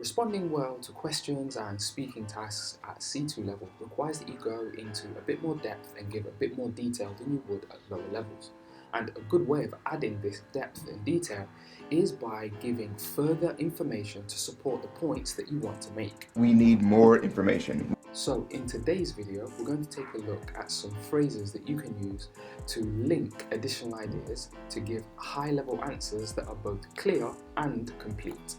Responding well to questions and speaking tasks at C2 level requires that you go into a bit more depth and give a bit more detail than you would at lower levels. And a good way of adding this depth and detail is by giving further information to support the points that you want to make. We need more information. So in today's video, we're going to take a look at some phrases that you can use to link additional ideas to give high-level answers that are both clear and complete.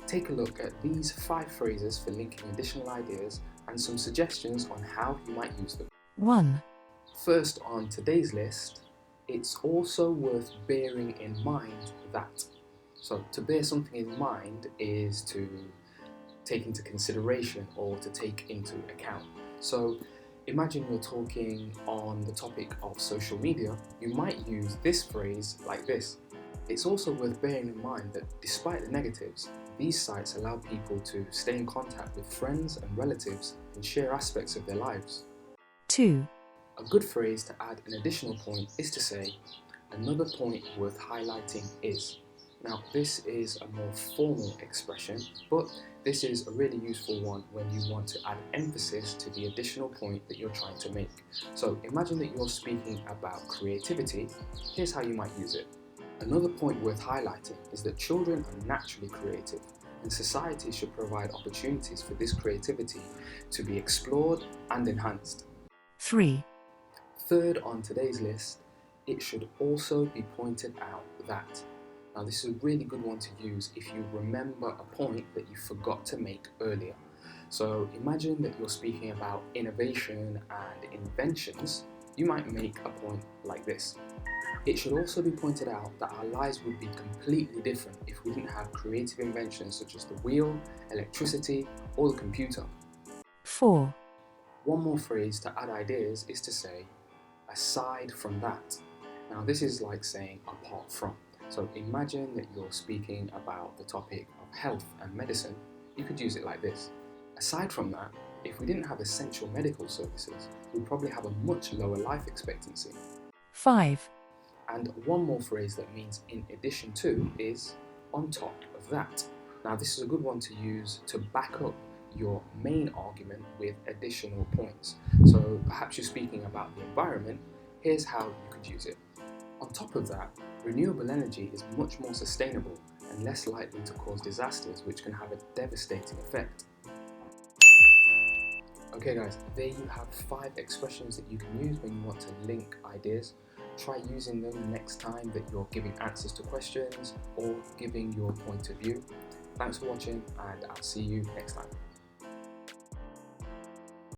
Take a look at these 5 phrases for linking additional ideas and some suggestions on how you might use them. 1. First on today's list, it's also worth bearing in mind that. So to bear something in mind is to take into consideration or to take into account. So imagine you're talking on the topic of social media, you might use this phrase like this. It's also worth bearing in mind that despite the negatives, these sites allow people to stay in contact with friends and relatives and share aspects of their lives. 2. A good phrase to add an additional point is to say, another point worth highlighting is. Now this is a more formal expression, but this is a really useful one when you want to add emphasis to the additional point that you're trying to make. So imagine that you're speaking about creativity. Here's how you might use it. Another point worth highlighting is that children are naturally creative, and society should provide opportunities for this creativity to be explored and enhanced. 3. Third on today's list, it should also be pointed out that. Now this is a really good one to use if you remember a point that you forgot to make earlier. So imagine that you're speaking about innovation and inventions. You might make a point like this. It should also be pointed out that our lives would be completely different if we didn't have creative inventions such as the wheel, electricity, or the computer. 4. One more phrase to add ideas is to say, aside from that. Now this is like saying apart from. So imagine that you're speaking about the topic of health and medicine. You could use it like this. Aside from that, if we didn't have essential medical services, we'd probably have a much lower life expectancy. 5. And one more phrase that means in addition to is on top of that. Now this is a good one to use to back up your main argument with additional points. So perhaps you're speaking about the environment, here's how you could use it. On top of that, renewable energy is much more sustainable and less likely to cause disasters which can have a devastating effect. Okay guys, there you have 5 expressions that you can use when you want to link ideas. Try using them next time that you're giving answers to questions or giving your point of view. Thanks for watching and I'll see you next time.